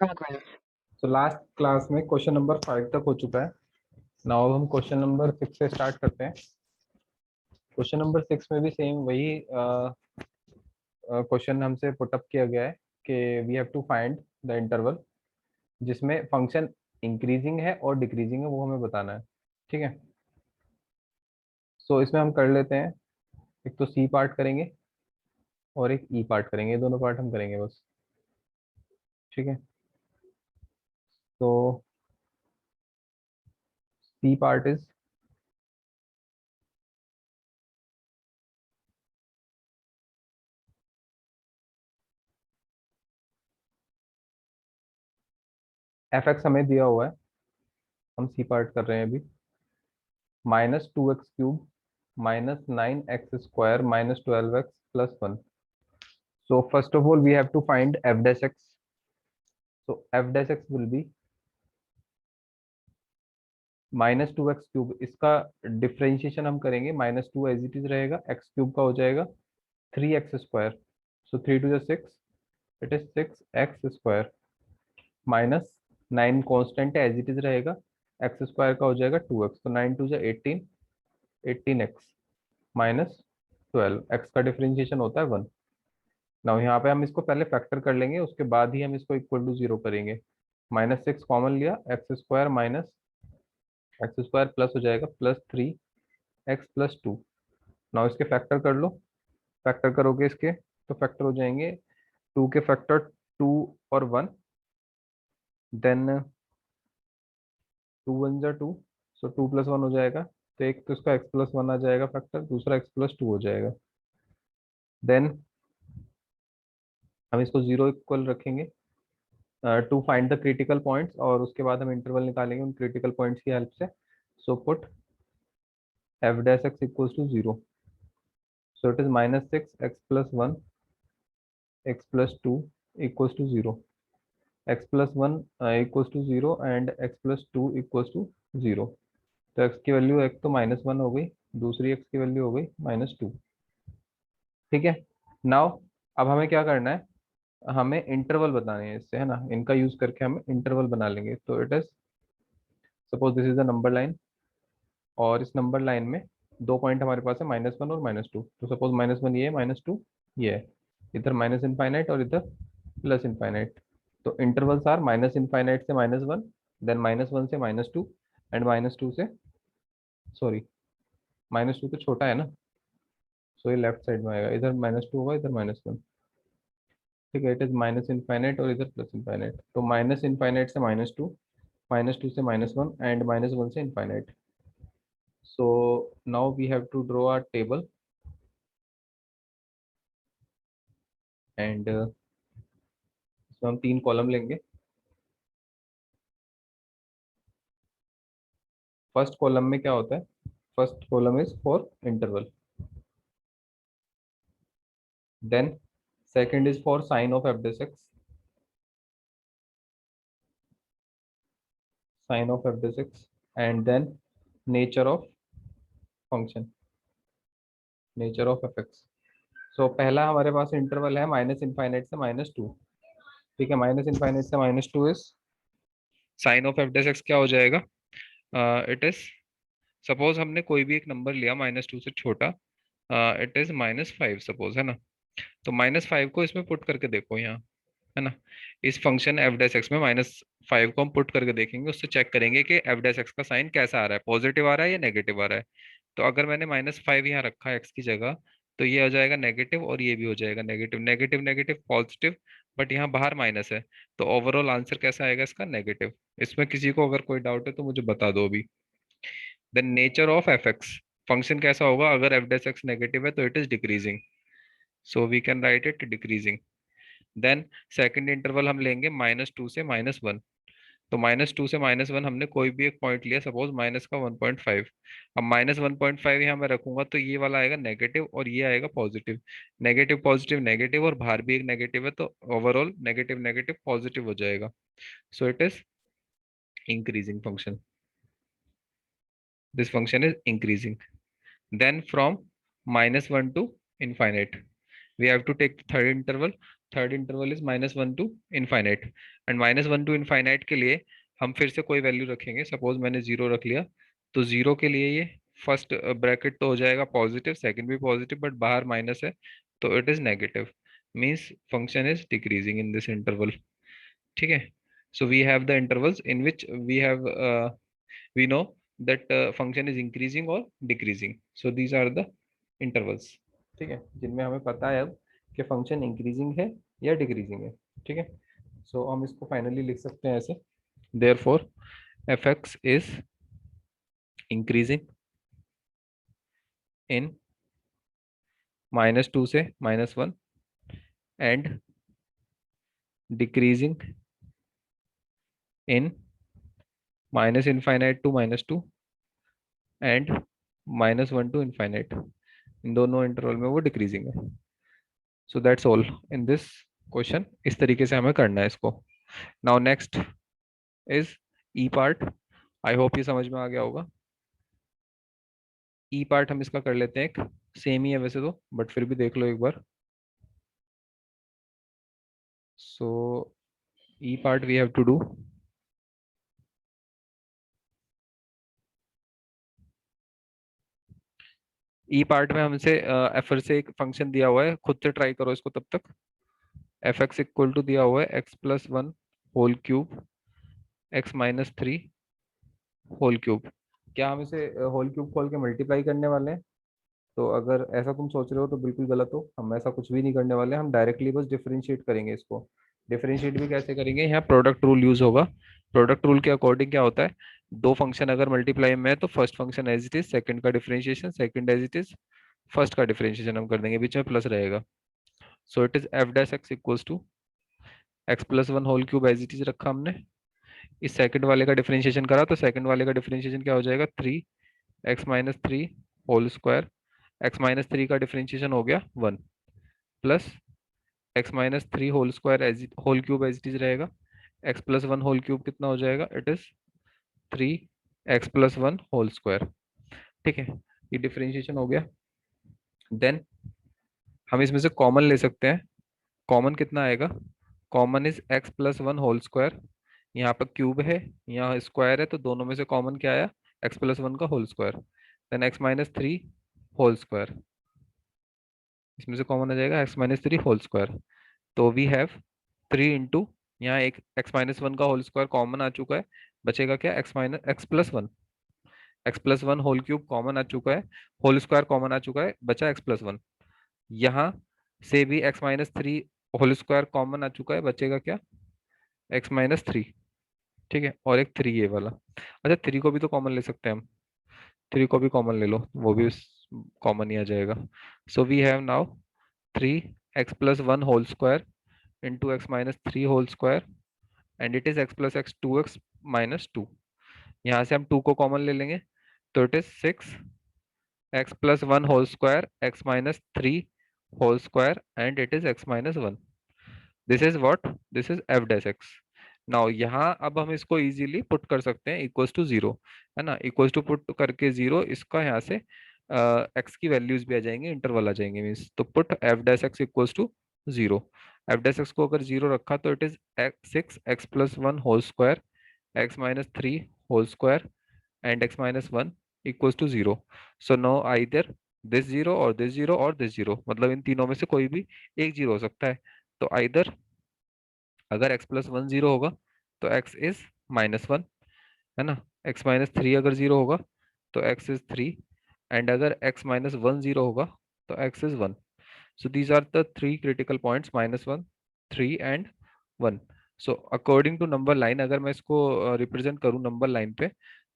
Progress. तो last class में question number 5 तक हो चुका है। नाउ हम क्वेश्चन नंबर 6 से स्टार्ट करते हैं। क्वेश्चन नंबर 6 में भी सेम वही क्वेश्चन हमसे पुटअप किया गया है कि we have to find the interval जिसमें फंक्शन इंक्रीजिंग है और डिक्रीजिंग है, वो हमें बताना है। ठीक है, सो इसमें हम कर लेते हैं। एक तो सी पार्ट करेंगे और एक ई पार्ट करेंगे, ये दोनों पार्ट हम करेंगे बस। ठीक है, तो C part is F X हमें दिया हुआ है, हम सी पार्ट कर रहे हैं अभी। -2x³ -9x² -12x+1। So first of all, we have to find f dash x. So f dash x will be -2x³। इसका डिफरेंशिएशन हम करेंगे, -2 एज इट इज रहेगा, x³ का हो जाएगा 3x²। So 3 to the 6, it is 6x² -9 constant है, as it is रहेगा, x² का हो जाएगा 2x, तो 9 to the 18, 18x -12। x का डिफरेंशिएशन होता है 1। नाउ यहाँ पे हम इसको पहले फैक्टर कर लेंगे, उसके बाद ही हम इसको इक्वल टू 0 करेंगे। -6 कॉमन लिया, x² -x² प्लस हो जाएगा +3x+2। नाउ इसके फैक्टर कर लो। फैक्टर करोगे इसके तो फैक्टर हो जाएंगे, 2 के फैक्टर 2 और 1, देन 2 1 जा 2, सो 2+1 हो जाएगा। तो एक तो इसका x+1 आ जाएगा फैक्टर, दूसरा x+2 हो जाएगा। देन हम इसको 0 इक्वल रखेंगे to find the critical points, और उसके बाद हम इंटरवल निकालेंगे उन क्रिटिकल पॉइंट्स की हेल्प से। So put f dash x equals to 0, so it is -6x+1 x+2 equals to 0, x+1 equals to 0 and x+2 equals to 0। तो x की वैल्यू एक तो -1 हो गई, दूसरी x की वैल्यू हो गई -2। ठीक है, नाउ अब हमें क्या करना है, हमें इंटरवल बताने हैं इससे, है ना। इनका यूज करके हम इंटरवल बना लेंगे। तो it is, suppose this is the number line, और इस नंबर लाइन में दो पॉइंट हमारे पास है, -1 और -2। तो सपोज -1 ये है, -2 ये है, इधर माइनस इनफाइनाइट और इधर प्लस इनफाइनाइट। तो इंटरवल्स आर माइनस इनफाइनाइट से -1, देन -1 से -2, एंड -2 से, सॉरी -2 तो छोटा है ना, सो ये लेफ्ट साइड में आएगा, इधर -2 होगा, इधर -1। ठीक है, इट इज माइनस इनफाइनाइट और इधर प्लस इनफाइनाइट। तो माइनस इनफाइनाइट से -2, -2 से -1, एंड -1 से infinite. So now we have to draw a table, and इसमें हम 3 कॉलम लेंगे। फर्स्ट कॉलम में क्या होता है, first column is for interval, then second is for sign of f dash x, sign of f dash x, and then nature of function, nature of fx। So पहला हमारे पास interval है minus infinite से -2। ठीक है, minus infinite से -2 is sign of f dash x, क्या हो जाएगा, इट इज, सपोज हमने कोई भी एक नंबर लिया -2 से छोटा, इट इज -5 सपोज, है ना। तो -5 को इसमें पुट करके देखो यहाँ, है ना। इस फंक्शन f डैश एक्स में -5 को हम पुट करके देखेंगे, उससे चेक करेंगे कि f डैश एक्स का साइन कैसा आ रहा है, पॉजिटिव आ रहा है या नेगेटिव आ रहा है। तो अगर मैंने -5 यहाँ रखा है x की जगह, तो ये हो जाएगा नेगेटिव, और ये भी हो जाएगा negative, negative negative positive, but यहाँ बाहर माइनस है, तो ओवरऑल आंसर कैसा आएगा इसका, नेगेटिव। इसमें किसी को अगर कोई डाउट है तो मुझे बता दो अभी। Then nature of F X, function कैसा होगा, अगर f डैश एक्स नेगेटिव है तो it is decreasing, so we can write it decreasing. Then second interval हम लेंगे -2 से -1। तो -2 से -1 हमने कोई भी एक पॉइंट लिया, सपोज माइनस का 1.5। अब -1.5 यहाँ मैं रखूंगा तो ये वाला आएगा नेगेटिव और ये आएगा पॉजिटिव, नेगेटिव पॉजिटिव नेगेटिव, और बाहर भी एक नेगेटिव है, तो ओवरऑल नेगेटिव नेगेटिव पॉजिटिव हो जाएगा। सो it is increasing function, this function is increasing. Then from -1 to infinite, we have to take the third interval, third interval is -1 to infinite, and -1 to infinite के लिए हम फिर से कोई value रखेंगे। Suppose मैंने 0 रख लिया, तो 0 के लिए ये फर्स्ट ब्रैकेट तो हो जाएगा पॉजिटिव, सेकंड भी पॉजिटिव, बट बाहर माइनस है तो it is negative, means function is decreasing in this interval. ठीक है, so we have the intervals in which we know that function is increasing or decreasing, so these are the intervals। ठीक है, जिनमें हमें पता है अब कि फंक्शन इंक्रीजिंग है या डिक्रीजिंग है। ठीक है, सो हम इसको फाइनली लिख सकते हैं ऐसे, therefore fx is increasing in -2 से -1 and decreasing in -infinite to -2 and -1 to infinite, इन दोनों इंटरवल में वो डिक्रीजिंग है। So that's all in this question, इस तरीके से हमें करना है इसको। Now next is E part. I hope ये समझ में आ गया होगा। ई पार्ट हम इसका कर लेते हैं, एक सेम ही है वैसे तो, बट फिर भी देख लो एक बार। So E part we have to do, E part में हमसे एफ से एक फंक्शन दिया हुआ है, खुद से ट्राई करो इसको तब तक। एफ एक्स इक्वल टू दिया हुआ है x+1 whole cube x-3 whole cube. क्या हम इसे होल क्यूब खोल के मल्टीप्लाई करने वाले हैं? तो अगर ऐसा तुम सोच रहे हो तो बिल्कुल गलत हो, हम ऐसा कुछ भी नहीं करने वाले, हम डायरेक्टली बस डिफरेंशिएट करेंगे इसको। डिफरेंशिएट भी कैसे करेंगे, यहाँ प्रोडक्ट रूल यूज होगा। प्रोडक्ट रूल के अकॉर्डिंग क्या होता है, दो फंक्शन अगर मल्टीप्लाई में है तो first function as it is, second का differentiation, second as it is, first का डिफरेंशिएशन हम कर देंगे, बीच में प्लस रहेगा। So it is F dash x equals to x+1 whole cube as it is रखा हमने। इस सेकंड वाले का डिफरेंशिएशन करा तो सेकंड वाले का डिफरेंशिएशन क्या हो जाएगा, 3x-3 होल स्क्वायर। x-3 का डिफरेंशिएशन हो गया 1, plus x-3 whole square as whole cube as it is रहेगा। x+1 होल क्यूब कितना हो जाएगा, it is 3x+1 whole square. ठीक है, ये डिफरेंशिएशन हो गया। देन हम इसमें से कॉमन ले सकते हैं। कॉमन कितना आएगा, common is x+1 whole square. यहाँ पर क्यूब है, यहाँ स्क्वायर है, तो दोनों में से कॉमन क्या आया, x+1 का whole square. Then x-3 whole square, इसमें से कॉमन आ जाएगा x-3 होल स्क्वायर। तो वी हैव 3 इंटू, यहाँ एक x-1 का होल स्क्वायर कॉमन आ चुका है, बचेगा क्या, x+1, x+1 whole cube common आ चुका है, होल स्क्वायर कॉमन आ चुका है, बचा x+1। यहाँ से भी x-3 होल स्क्वायर कॉमन आ चुका है, बचेगा क्या, x-3। ठीक है, और एक 3 ये वाला। अच्छा 3 को भी तो कॉमन ले सकते हैं हम, 3 को भी कॉमन ले लो, वो भी कॉमन ही आ जाएगा। So we have now 3x+1 whole square into x-3 whole square, and it is x+x 2x-2। यहाँ से हम 2 को कॉमन ले लेंगे, तो it is 6x+1 whole square x-3 whole square, and it is x-1। This is what, this is F dash X. Now यहाँ अब हम इसको इजीली पुट कर सकते हैं इक्वल्स टू 0, है ना, इक्वल्स टू पुट करके 0, इसका यहाँ से एक्स की वैल्यूज भी आ जाएंगे, इंटरवल आ जाएंगे, मीन्स तो put F dash x equals to 0। F dash X को अगर 0 रखा तो it is 6x+1 whole square x-3 whole square and x-1 equals to 0। So no either this 0 और दिस 0 और दिस 0, मतलब इन तीनों में से कोई भी एक 0 हो सकता है। तो आइदर अगर x+1 0 होगा तो x इज -1, है ना, x-3 अगर 0 होगा तो x इज 3, एंड अगर x-1 0 होगा तो x is 1। So these are the three critical points, -1, 3 and 1। So according to number line, अगर मैं इसको रिप्रेजेंट करूँ नंबर लाइन पे,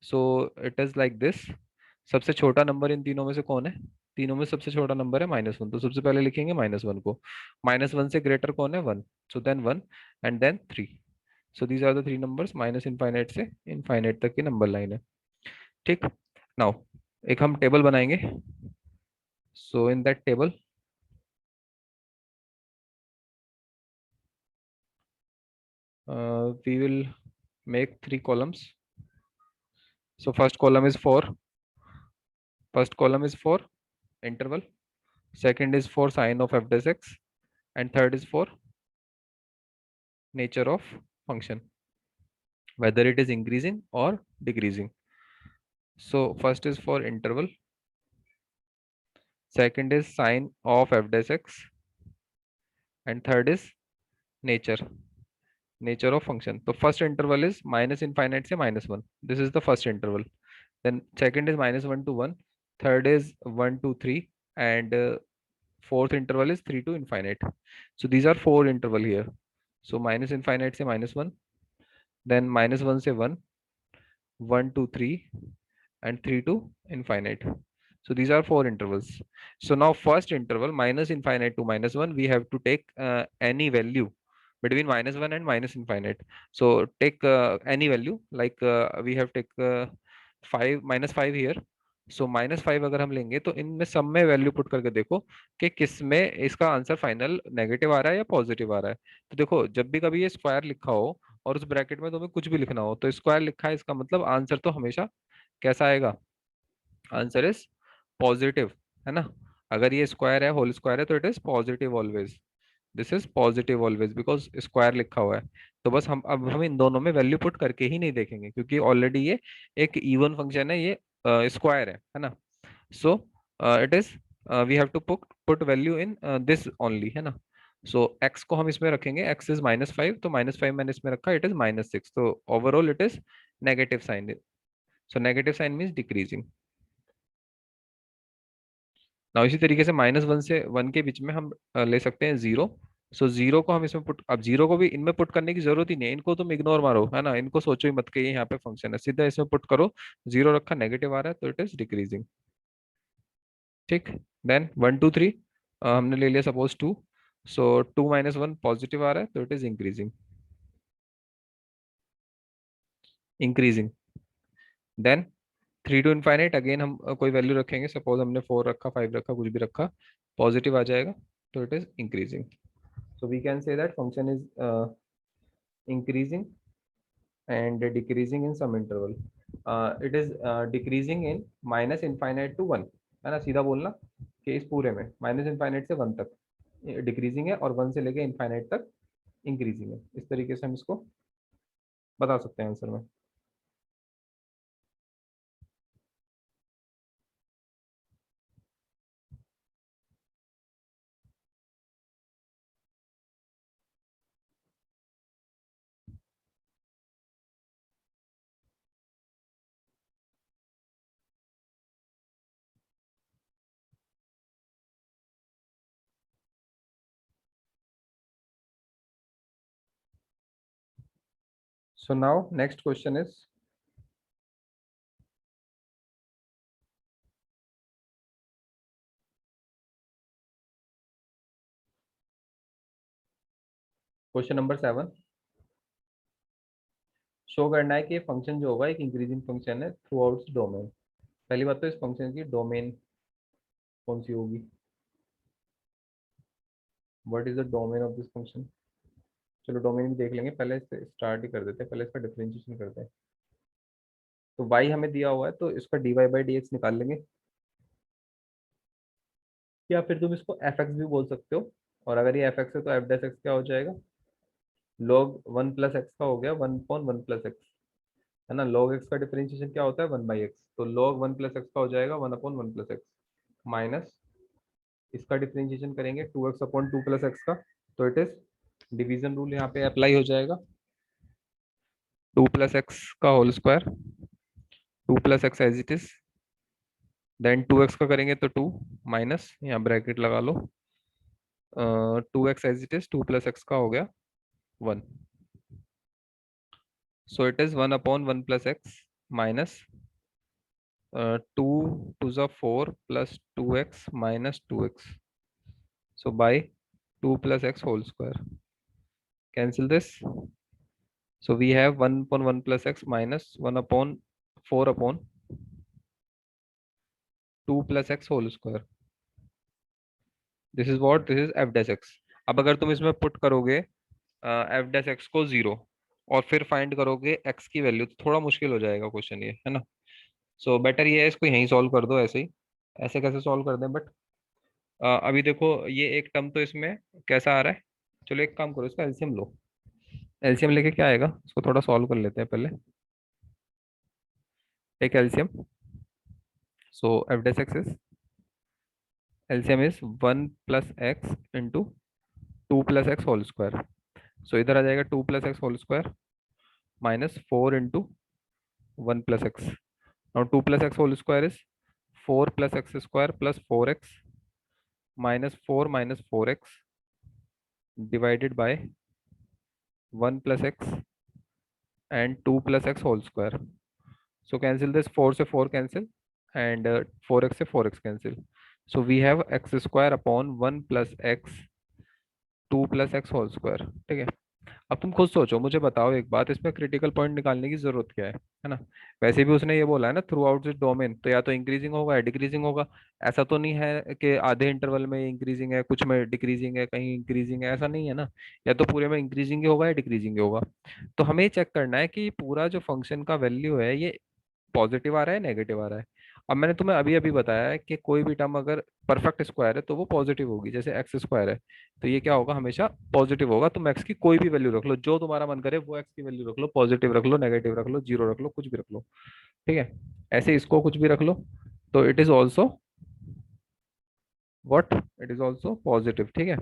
so it is like this. सबसे छोटा नंबर इन तीनों में से कौन है, तीनों में सबसे छोटा नंबर है -1, तो सबसे पहले लिखेंगे -1 को। -1 से ग्रेटर कौन है, 1, so then 1 and then 3। So these are the three numbers, minus infinite से इनफाइनाइट तक की नंबर लाइन है। ठीक, नाउ एक हम टेबल बनाएंगे। So in that table we will make 3 columns. So first column is for interval, second is for sine of f dash x, and third is for nature of function, whether it is increasing or decreasing. So first is for interval, second is sign of f dash x, and third is nature, nature of function. So first interval is minus infinite से minus 1. This is the first interval. Then second is minus 1 to 1. Third is 1 to 3. And fourth interval is 3 to infinite. So these are four interval here. So minus infinite से minus 1. Then minus 1 से 1. 1 to 3. And 3 to infinite. So these are four intervals. So now first interval minus infinite to minus 1, we have to take any value between minus 1 and minus infinite. So take any value, like we have take 5 minus 5 here. So minus 5 अगर हम लेंगे तो इनमें सब में value put करके देखो कि किस में इसका आंसर फाइनल नेगेटिव आ रहा है या पॉजिटिव आ रहा है। तो देखो जब भी कभी ये स्क्वायर लिखा हो और उस ब्रैकेट में तुम्हें कुछ भी लिखना हो तो स्क्वायर लिखा है, इसका मतलब आंसर तो हमेशा कैसा आएगा, आंसर इज पॉजिटिव, है ना। अगर ये स्क्वायर है, होल स्क्वायर है, तो it is positive always, this is positive always because square लिखा हुआ है। तो बस हम अब हम इन दोनों में वैल्यू पुट करके ही नहीं देखेंगे क्योंकि ऑलरेडी ये एक इवन फंक्शन है, ये स्क्वायर है ना। So it is we have to put value in this only, है ना। सो x को हम इसमें रखेंगे, x इज -5, तो -5 मैंने इसमें रखा, इट इज -6, तो overall it is negative sign. So negative sign means decreasing. ना इसी तरीके से -1 से 1 के बीच में हम ले सकते हैं 0। सो 0 को हम इसमें पुट, अब 0 को भी इनमें पुट करने की जरूरत ही नहीं है, इनको तुम इग्नोर मारो, है ना, इनको सोचो ही मत कि ये यहाँ पे फंक्शन है, सीधा इसमें पुट करो। 0 रखा, नेगेटिव आ रहा है, तो इट इज डिक्रीजिंग। ठीक। देन 1 2 3 हमने ले लिया सपोज 2। सो 2 - 1 पॉजिटिव आ रहा है, तो it is increasing, increasing. Then 3 to infinite, again हम कोई वैल्यू रखेंगे, सपोज हमने 4 रखा, 5 रखा, कुछ भी रखा, पॉजिटिव आ जाएगा, तो it is increasing. So we can say that function is increasing and decreasing in some interval. It is decreasing in minus infinite to 1, है ना, सीधा बोलना कि इस पूरे में माइनस इनफाइनाइट से 1 तक डिक्रीजिंग है और 1 से लेके इनफाइनाइट तक इंक्रीजिंग है। इस तरीके से हम इसको बता सकते हैं आंसर में। So now next question is question number 7। Show करना है कि फंक्शन जो होगा एक इंक्रीजिंग फंक्शन है थ्रू आउट डोमेन। पहली बात तो इस फंक्शन की डोमेन कौन सी होगी, what is the domain of this function. चलो डोमेन भी देख लेंगे, पहले इससे स्टार्ट ही कर देते हैं, पहले इसका डिफरेंशिएशन करते हैं। तो y हमें दिया हुआ है तो इसका dy/dx निकाल लेंगे, या फिर तुम इसको fx भी बोल सकते हो। और अगर ये fx है तो f डैश x क्या हो जाएगा, log 1 प्लस एक्स का हो गया 1/1 + x, है ना। log x का डिफरेंशिएशन क्या होता है 1/x, तो log 1 + x का हो जाएगा 1/1 + x, माइनस इसका डिफरेंशिएशन करेंगे 2x/2 + x का, तो इट इज डिवीजन रूल यहाँ पे अप्लाई हो जाएगा, 2 + x का whole square, 2 + x as it is. Then 2x का करेंगे तो 2 माइनस, यहाँ ब्रैकेट लगा लो, 2x as it is, 2 + x का हो गया 1। So it is 1/1 + x minus 2 × 2 = 4 + 2x - 2x, so by 2 + x whole square, cancel this, so we have 1/1 + x minus 1/4/2 + x whole square, this is what, this is f dash x। अब अगर तुम इसमें put करोगे f dash x को 0 और फिर find करोगे x की वैल्यू, तो थोड़ा मुश्किल हो जाएगा क्वेश्चन ये, है ना। सो बेटर ये है इसको यहीं सॉल्व कर दो ऐसे ही, ऐसे कैसे सॉल्व कर दें, बट अभी देखो ये एक टर्म तो इसमें कैसा आ रहा है। चलो एक काम करो, इसका एलसीएम लो, एलसीएम लेके क्या आएगा, इसको थोड़ा सॉल्व कर लेते हैं पहले। Take LCM, so F dash X is, LCM is 1 + x into 2 + x whole square. सो इधर आ जाएगा 2 + x whole square -4 × 1 + x। Now 2 + x whole square is 4 + x² + 4x -4 - 4x divided by 1 + x and 2 + x whole square. So cancel this, 4 से 4 cancel and 4x से 4x cancel. So we have x square upon 1 + x 2 + x whole square. ठीक है, अब तुम खुद सोचो, मुझे बताओ एक बात, इसमें क्रिटिकल पॉइंट निकालने की जरूरत क्या है ना। वैसे भी उसने ये बोला है ना थ्रू आउट दिस डोमेन, तो या तो इंक्रीजिंग होगा या डिक्रीजिंग होगा। ऐसा तो नहीं है कि आधे इंटरवल में इंक्रीजिंग है, कुछ में डिक्रीजिंग है, कहीं इंक्रीजिंग है, ऐसा नहीं है ना। या तो पूरे में इंक्रीजिंग ही होगा या डिक्रीजिंग ही होगा। तो हमें चेक करना है कि पूरा जो फंक्शन का वैल्यू है ये पॉजिटिव आ रहा है नेगेटिव आ रहा है। अब मैंने तुम्हें अभी अभी बताया है कि कोई भी टर्म अगर परफेक्ट स्क्वायर है तो वो पॉजिटिव होगी, जैसे एक्स स्क्वायर है तो ये क्या होगा, हमेशा पॉजिटिव होगा। तुम एक्स की कोई भी वैल्यू रख लो, जो तुम्हारा मन करे वो एक्स की वैल्यू रख लो, पॉजिटिव रख लो, नेगेटिव रख लो, जीरो रख लो, कुछ भी रख लो। ठीक है, ऐसे इसको कुछ भी रख लो, तो it is also what, it is also positive. ठीक है,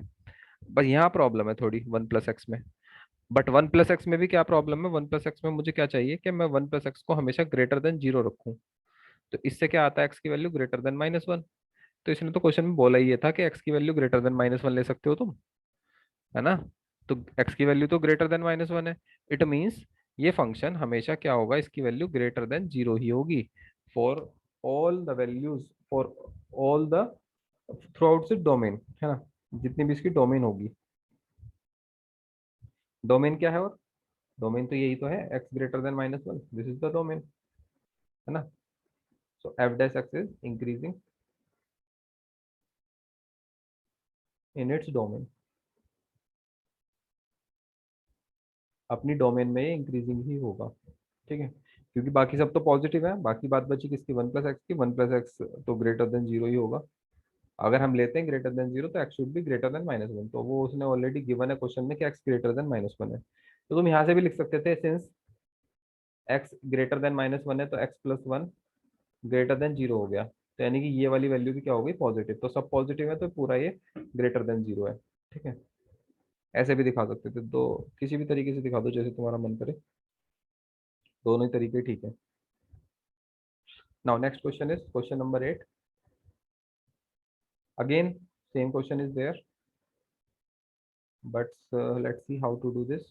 बस यहाँ प्रॉब्लम है थोड़ी 1 + x में। बट 1 + x में भी क्या प्रॉब्लम है, 1 + x में मुझे क्या चाहिए कि मैं 1 + x को हमेशा ग्रेटर देन जीरो रखूं। तो इससे क्या आता है, एक्स की वैल्यू ग्रेटर देन -1। तो इसने तो क्वेश्चन में बोला ही ये था कि एक्स की वैल्यू ग्रेटर देन -1 ले सकते हो तुम, है ना। तो एक्स की वैल्यू तो ग्रेटर देन -1 है। इट मीन्स ये फंक्शन हमेशा क्या होगा, इसकी वैल्यू ग्रेटर देन जीरो ही होगी for all the values, for all the through out the domain, है ना, जितनी भी इसकी डोमेन होगी। डोमेन क्या है, और डोमेन तो यही तो है, X greater than -1, this is the domain, है ना। So F dash x is increasing in its domain. अपनी डोमेन में ये इंक्रीजिंग ही होगा। ठीक है, क्योंकि बाकी सब तो पॉजिटिव है, बाकी बात बची किसकी, 1 + x की। 1 + x तो ग्रेटर देन जीरो ही होगा। अगर हम लेते हैं ग्रेटर देन जीरो तो x should be greater than -1, तो वो उसने ऑलरेडी गिवन है क्वेश्चन में कि x ग्रेटर देन -1 है। तो तुम यहाँ से भी लिख सकते थे, सिंस x ग्रेटर देन -1 है तो x + 1 ग्रेटर देन जीरो हो गया, तो यानी कि ये वाली वैल्यू भी क्या हो गई, पॉजिटिव। तो सब पॉजिटिव है तो पूरा ये ग्रेटर देन जीरो है। ठीक है, ऐसे भी दिखा सकते थे, तो किसी भी तरीके से दिखा दो जैसे तुम्हारा मन करे, दोनों ही तरीके ठीक है। Now next question is question number 8. Again, same question is there, but let's see how to do this.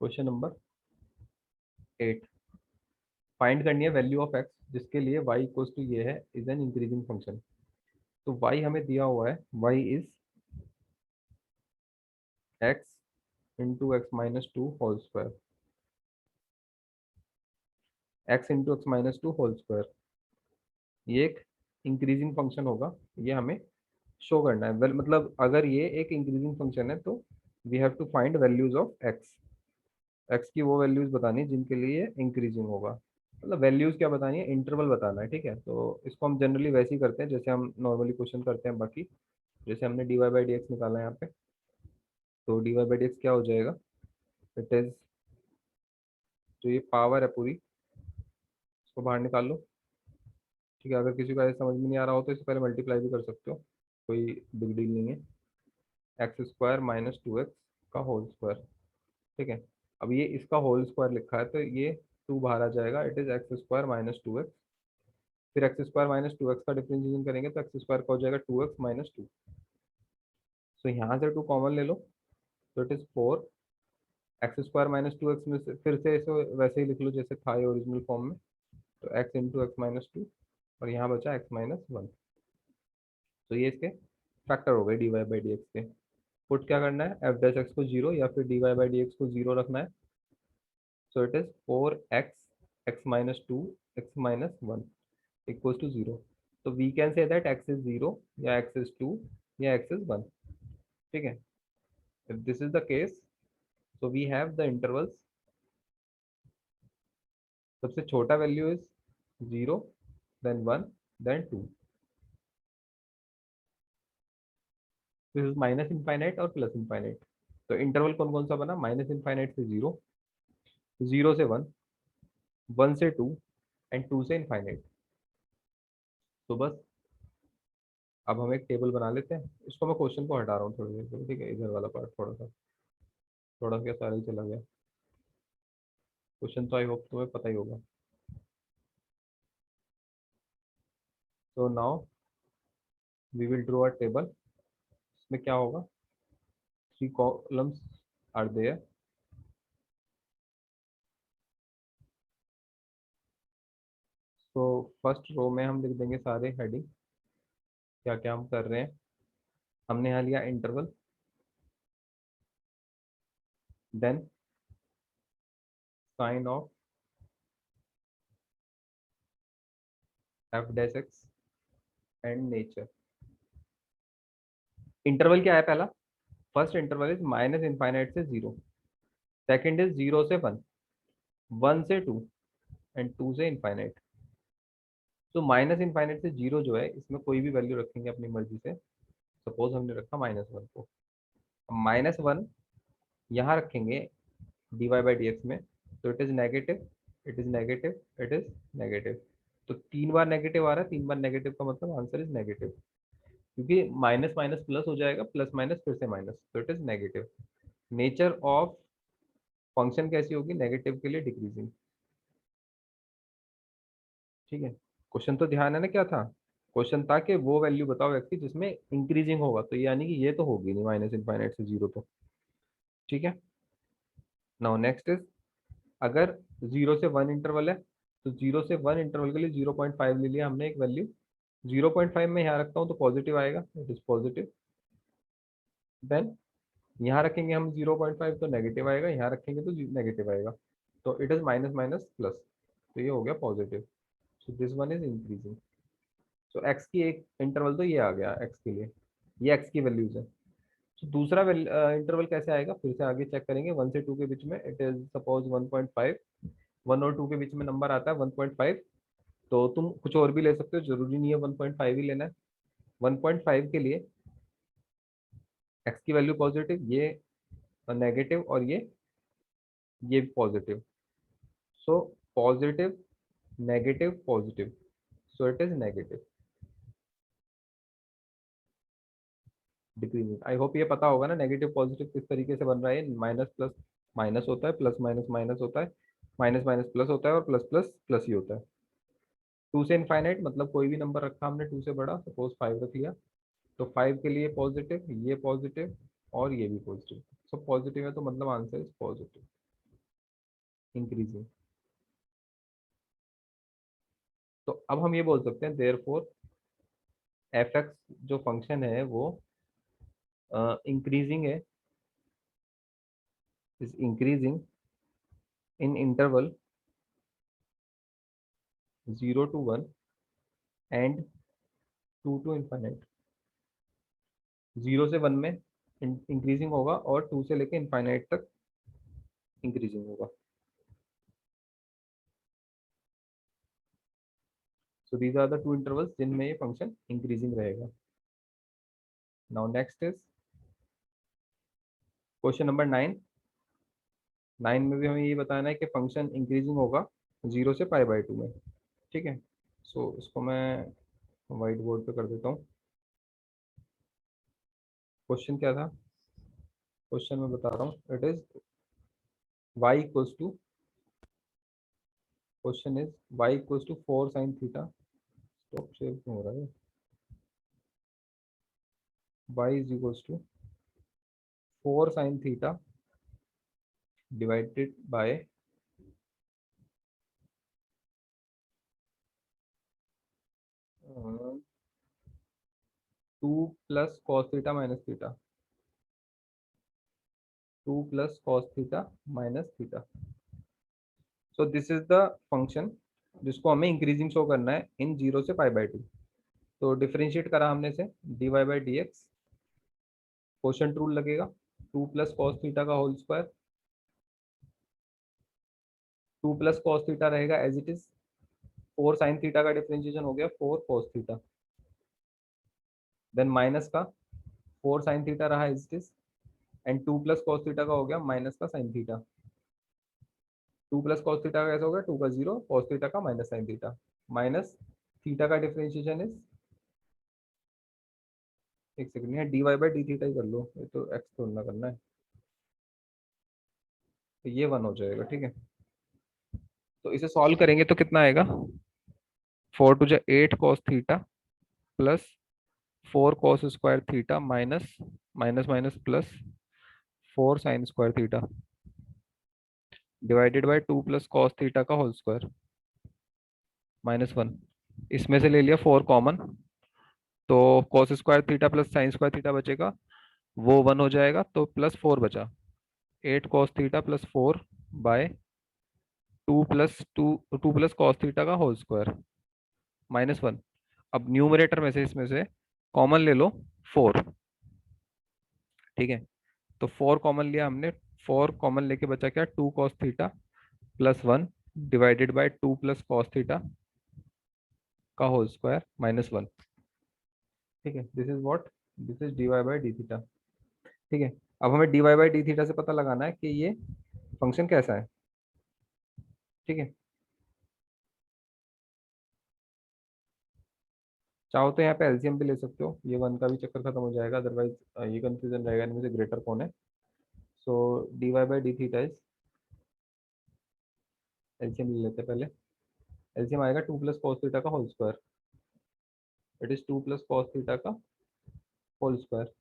Question number 8. Find करनी है वैल्यू ऑफ एक्स जिसके लिए y इक्वल्स टू ये है, इज एन इंक्रीजिंग फंक्शन। तो y हमें दिया हुआ है, y is x × x - 2 whole square, x × x - 2 whole square. ये एक इंक्रीजिंग फंक्शन होगा, ये हमें शो करना है। वेल मतलब अगर ये एक इंक्रीजिंग फंक्शन है तो we have to find values of x. X की वो वैल्यूज बतानी है जिनके लिए इंक्रीजिंग होगा, मतलब वैल्यूज क्या बतानी है, इंटरवल बताना है। ठीक है, तो इसको हम जनरली वैसे ही करते हैं जैसे हम नॉर्मली क्वेश्चन करते हैं बाकी। जैसे हमने dy/dx निकाला है यहाँ पे, तो dy/dx क्या हो जाएगा, इट इज, जो ये पावर है पूरी इसको बाहर निकाल लो। ठीक है, अगर किसी को ऐसा समझ में नहीं आ रहा हो तो इससे पहले मल्टीप्लाई भी कर सकते हो, कोई बिग डील नहीं है। x² - 2x का होल स्क्वायर। ठीक है, अब ये इसका होल स्क्वायर लिखा है तो ये 2 बाहर आ जाएगा, इट इज x² - 2x। फिर x² - 2x का डिफरेंशिएशन करेंगे तो x² का हो जाएगा 2x - 2। सो यहाँ से 2 कॉमन ले लो, तो इट इज 4। x² - 2x में से फिर से इसे वैसे ही लिख लो जैसे था ओरिजिनल फॉर्म में, तो x × x - 2 और यहाँ बचा x - 1। तो ये इसके फैक्टर हो गए dy/dx के। पुट क्या करना है, एफ डैश एक्स को जीरो या फिर dy/dx को जीरो रखना है। So it is 4x x - 2 x - 1 equals to zero. तो we can say that x is zero या x इज 2 या x इज 1। ठीक है, if this is the case, so we have the intervals, सबसे छोटा value is 0, then 1, then 2. This is minus infinite और plus infinite. तो interval कौन कौन सा बना? माइनस इनफाइनाइट से 0, 0 से 1, 1 से 2 एंड 2 से इनफाइनाइट। तो बस अब हम एक टेबल बना लेते हैं। इसको मैं क्वेश्चन को हटा रहा हूँ थोड़ी देर के लिए, ठीक है? इधर वाला पार्ट थोड़ा सा क्या सारा ही चला गया। क्वेश्चन तो आई होप तुम्हें पता ही होगा। तो now we will draw a table. इसमें क्या होगा? 3 कॉलम्स आर देयर। तो फर्स्ट रो में हम लिख देंगे सारे हेडिंग, क्या क्या हम कर रहे हैं। हमने यहाँ लिया interval, then sign of f dash x and nature. Interval क्या है? पहला, first interval is minus infinite से 0, सेकंड इज 0 से 1, 1 से 2 एंड 2 से इनफाइनाइट। तो माइनस इनफाइनाइट से 0 जो है, इसमें कोई भी वैल्यू रखेंगे अपनी मर्जी से। सपोज हमने रखा -1 को, -1 यहाँ रखेंगे dy बाई डी एक्स में, तो it is negative, it is negative, it is negative. तो 3 बार नेगेटिव आ रहा है, 3 बार नेगेटिव का मतलब आंसर इज नेगेटिव, क्योंकि माइनस माइनस प्लस हो जाएगा, प्लस माइनस फिर से माइनस, तो it is negative. Nature of function कैसी होगी? नेगेटिव के लिए डिक्रीजिंग, ठीक है? क्वेश्चन तो ध्यान है ना, क्या था? क्वेश्चन था कि वो वैल्यू बताओ एक्स की जिसमें इंक्रीजिंग होगा, तो यानी कि ये तो होगी नहीं माइनस इनफाइनाइट से 0, तो ठीक है। नाउ नेक्स्ट इज, अगर 0 से 1 इंटरवल है, तो 0 से 1 इंटरवल के लिए 0.5 ले लिया हमने एक वैल्यू। 0.5 में यहाँ रखता हूँ तो पॉजिटिव आएगा, इट इज पॉजिटिव। देन यहाँ रखेंगे हम 0.5 तो नेगेटिव आएगा, यहाँ रखेंगे तो नेगेटिव आएगा, तो it is minus minus plus, तो ये हो गया positive. So this one is increasing. So x की एक इंटरवल तो ये आ गया एक्स के लिए, ये एक्स की वैल्यूज है। तो दूसरा इंटरवल कैसे आएगा? फिर से आगे चेक करेंगे। 1 से 2 के बीच में इट इज सपोज 1.5, 1 और 2 के बीच में नंबर आता है 1.5। तो तुम कुछ और भी ले सकते हो, जरूरी नहीं है 1.5 ही लेना है। 1.5 के लिए एक्स की वैल्यू पॉजिटिव, ये नेगेटिव, और ये positive. So positive, negative, positive, so it is negative, decreasing. I hope ये पता होगा ना नेगेटिव पॉजिटिव किस तरीके से बन रहा है। माइनस प्लस माइनस होता है, प्लस माइनस माइनस होता है, माइनस माइनस प्लस होता है, और प्लस प्लस प्लस ही होता है। 2 से इनफाइनाइट मतलब कोई भी नंबर रखा हमने 2 से बड़ा, सपोज 5 रख लिया, तो 5 के लिए पॉजिटिव, ये पॉजिटिव, और ये भी पॉजिटिव। सब पॉजिटिव है तो मतलब आंसर इज पॉजिटिव, इंक्रीजिंग। तो अब हम ये बोल सकते हैं देयर फोर एफ एक्स जो फंक्शन है वो इंक्रीजिंग है, is increasing in interval 0 to 1 and 2 to infinite. 0 से 1 में इंक्रीजिंग होगा, और 2 से लेके इनफाइनाइट तक इंक्रीजिंग होगा। So these are the two intervals जिनमें ये फंक्शन इंक्रीजिंग रहेगा। Now next is question number 9। 9 में भी हमें ये बताना है कि फंक्शन इंक्रीजिंग होगा 0 से π/2 में, ठीक है? सो इसको मैं व्हाइट बोर्ड पे कर देता हूँ। क्वेश्चन क्या था? क्वेश्चन मैं बता रहा हूँ, it is y equals to, question is y equals to 4 sin theta. Stop share क्यों हो रहा है? y is equals to 4 sin theta divided by 2 plus cos theta minus theta, 2 plus cos theta minus theta. So this is the function जिसको हमें increasing show करना है इन 0 से π/2। तो डिफरेंशिएट करा हमने से dy by D X, quotient rule लगेगा, 2 प्लस कॉस थीटा का whole square, 2 plus cos theta रहेगा as it is, 4 sine theta का डिफरेंशिएशन हो गया 4 cos थीटा, देन माइनस का 4 साइन थीटा रहा is this, and 2 plus cos theta का हो गया माइनस का sine theta. 2 plus cos theta का कैसे होगा, 2 का 0, cos थीटा का minus sign theta, minus theta का डिफरेंशिएशन इज, एक सेकंड, यहाँ D Y by D theta ही कर लो, ये तो एक्स थोड़ा ना करना है, तो ये 1 हो जाएगा, ठीक है। तो इसे सॉल्व करेंगे तो कितना आएगा, 4 टू जा 8 cos theta plus 4 cos square theta minus minus minus plus 4 sine square theta divided by 2 plus cos theta का होल स्क्वायर माइनस 1। इसमें से ले लिया 4 कॉमन, तो cos square theta plus sine square theta बचेगा, वो 1 हो जाएगा, तो प्लस 4 बचा, 8 cos theta plus 4 by 2 plus cos theta का होल स्क्वायर माइनस 1। अब न्यूमरेटर में से इसमें से कॉमन ले लो 4, ठीक है। तो 4 कॉमन लिया हमने, 4 कॉमन लेके बचा क्या, 2 cos theta plus 1 divided by 2 plus cos theta का होल स्क्वायर माइनस 1, ठीक है। This is what, this is d Y by D theta, ठीक है। अब हमें d Y by D theta से पता लगाना है कि ये फंक्शन कैसा है, ठीक है। चाहो तो यहाँ पे एलसीएम भी ले सकते हो, ये 1 का भी चक्कर खत्म हो जाएगा, अदरवाइज ये कंफ्यूजन रहेगा इनमें से ग्रेटर कौन है। So D Y by D theta is, LCM ले लेते हैं पहले, एलसीएम आएगा 2 प्लस cos थीटा का whole square, it is 2 plus cos theta का होल स्क्वायर।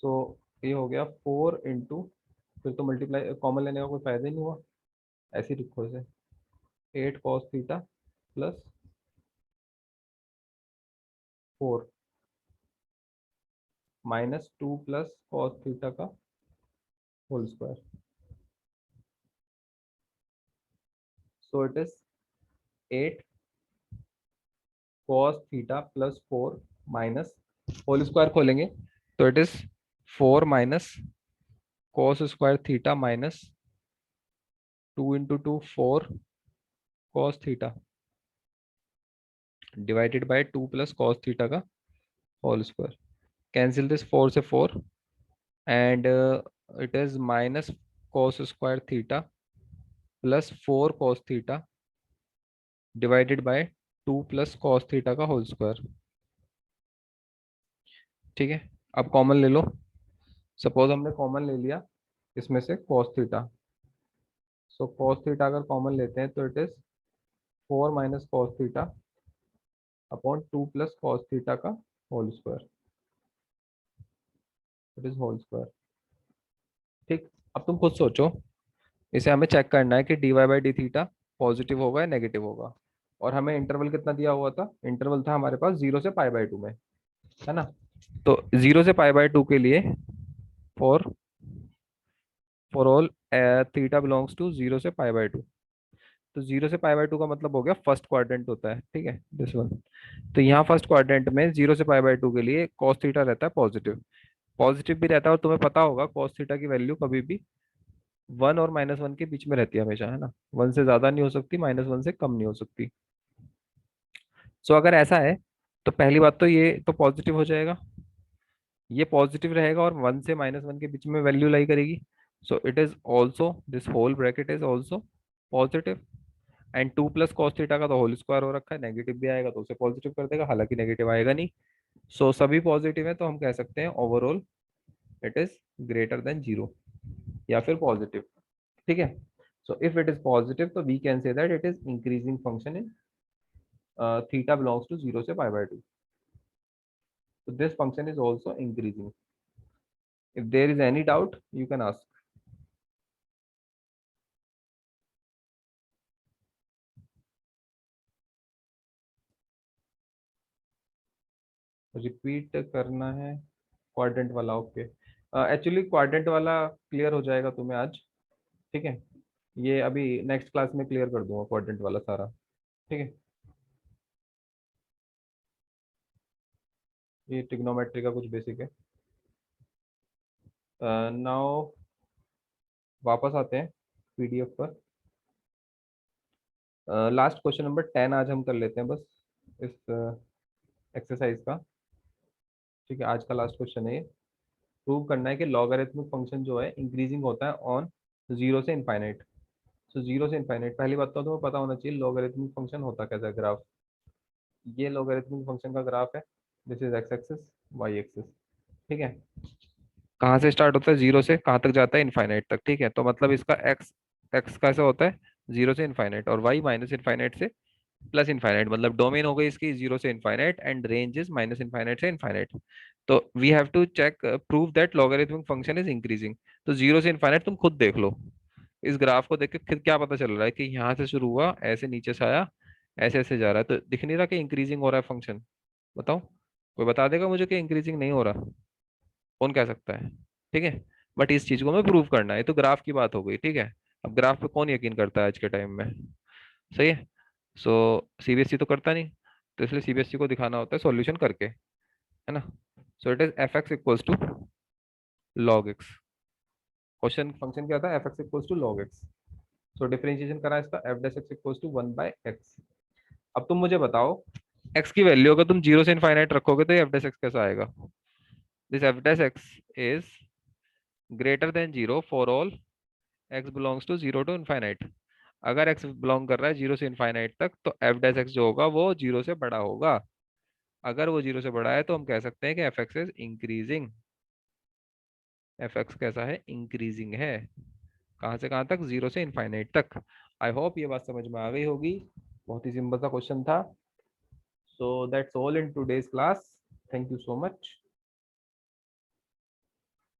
सो ये हो गया 4 इंटू, फिर तो मल्टीप्लाई कॉमन लेने का कोई फायदा ही नहीं हुआ, ऐसे ही लिखो इसे, 8 cos theta plus 4 minus 2 plus cos theta का whole square, so it is 8 cos theta plus 4 minus whole square खोलेंगे तो it is 4 minus cos square theta minus 2 into 2 4 cos theta divided by 2 plus cos theta का whole square, cancel this 4 से 4, and it is minus cos square theta plus 4 cos theta divided by 2 plus cos theta का whole square, ठीक है। अब common ले लो, suppose हमने common ले लिया इसमें से cos theta, so cos theta अगर कॉमन लेते हैं तो it is 4 minus cos theta upon 2 plus cos theta का whole square, it is whole square, ठीक। अब तुम खुद सोचो, इसे हमें चेक करना है कि d Y by D theta positive होगा या नेगेटिव होगा, और हमें इंटरवल कितना दिया हुआ था, इंटरवल था हमारे पास 0 से पाई बाई 2 में, है ना। तो 0 से पाई बाई 2 के लिए for for all theta belongs to 0 से पाई बाई 2, तो 0 से पाई बाई 2 का मतलब हो गया फर्स्ट क्वाड्रेंट होता है, ठीक है, दिस वन। तो यहाँ फर्स्ट क्वाड्रेंट में 0 से पाई बाई 2 के लिए cos थीटा रहता है पॉजिटिव, पॉजिटिव भी रहता है, और तुम्हें पता होगा cos थीटा की वैल्यू कभी भी 1 और -1 के बीच में रहती है हमेशा, है ना, 1 से ज्यादा नहीं हो सकती, -1 से कम नहीं हो सकती। सो अगर ऐसा है तो पहली बात तो ये तो पॉजिटिव हो जाएगा, ये पॉजिटिव रहेगा और 1 से -1 के बीच में वैल्यू लाई करेगी, so it is also, this whole bracket is also positive, and 2 plus cos theta का तो होल स्क्वायर हो रखा है, नेगेटिव भी आएगा तो उसे पॉजिटिव कर देगा, हालांकि नेगेटिव आएगा नहीं। सो सभी पॉजिटिव है तो हम कह सकते हैं overall it is greater than 0 या फिर पॉजिटिव, ठीक है। So if it is positive तो we can say that it is increasing function in theta belongs to 0 से pi by 2, so this function is also increasing. If there is any doubt you can ask. Repeat करना है quadrant वाला, okay. Actually quadrant वाला clear हो जाएगा तुम्हें आज, ठीक है, ये अभी नेक्स्ट क्लास में क्लियर कर दूंगा क्वाड्रेंट वाला सारा, ठीक है। ये ट्रिग्नोमेट्री का कुछ बेसिक है। नाउ वापस आते हैं पीडीएफ पर। लास्ट क्वेश्चन नंबर 10 आज हम कर लेते हैं बस इस एक्सरसाइज का। ठीक है, आज का लास्ट क्वेश्चन है ये। प्रूव करना है कि लॉगरिथमिक फंक्शन जो है इंक्रीजिंग होता है ऑन जीरो से इनफाइनाइट। सो जीरो से इनफाइनाइट, पहली बात तो तुम्हें पता होना चाहिए लॉगरिथमिक फंक्शन होता कैसा है। ग्राफ, ये लॉगरिथमिक फंक्शन का ग्राफ है। This is x axis, y axis. ठीक है, कहाँ से स्टार्ट होता है, जीरो से कहाँ तक जाता है, इनफाइनाइट तक। ठीक है, तो मतलब इसका एक्स, एक्स कैसा होता है, जीरो से इनफाइनाइट, और वाई माइनस इनफाइनाइट से प्लस इनफाइनाइट। मतलब डोमेन हो गई इसकी जीरो से infinite and range is minus infinite से इनफाइनाइट। तो we have to check prove that logarithmic function is increasing. तो जीरो से इनफाइनाइट तुम खुद देख लो, इस ग्राफ को देख के फिर क्या पता चल रहा है कि यहाँ से शुरू हुआ, ऐसे नीचे से आया, ऐसे ऐसे जा रहा है, तो दिख नहीं रहा कि इंक्रीजिंग हो रहा है फंक्शन। बताओ, कोई बता देगा मुझे कि इंक्रीजिंग नहीं हो रहा? कौन कह सकता है? ठीक है, बट इस चीज को हमें प्रूव करना है, ये तो ग्राफ की बात हो गई। ठीक है, अब ग्राफ पे कौन यकीन करता है आज के टाइम में? सही है। सो सीबीएसई तो करता नहीं, तो इसलिए सीबीएसई को दिखाना होता है सॉल्यूशन करके, है ना। So it is F x equals to log x. Question function क्या था, f x equals to log x. So differentiation करा इसका, f dash x equals to 1/x। अब तुम मुझे बताओ, x की वैल्यू अगर तुम जीरो से इनफाइनाइट रखोगे तो एफ डैश एक्स कैसा आएगा? This f dash x is greater than zero for all x belongs to zero to infinite. अगर x बिलोंग कर रहा है जीरो से इनफाइनाइट तक, तो एफ डैश एक्स जो होगा वो जीरो से बड़ा होगा। अगर वो जीरो से बड़ा है तो हम कह सकते हैं कि F x is increasing. F x कैसा है, इंक्रीजिंग है। कहाँ से कहाँ तक, जीरो से इनफाइनाइट तक। आई होप ये बात समझ में आ गई होगी, बहुत ही सिंपल सा क्वेश्चन था। सो that's all in today's class. Thank you so much.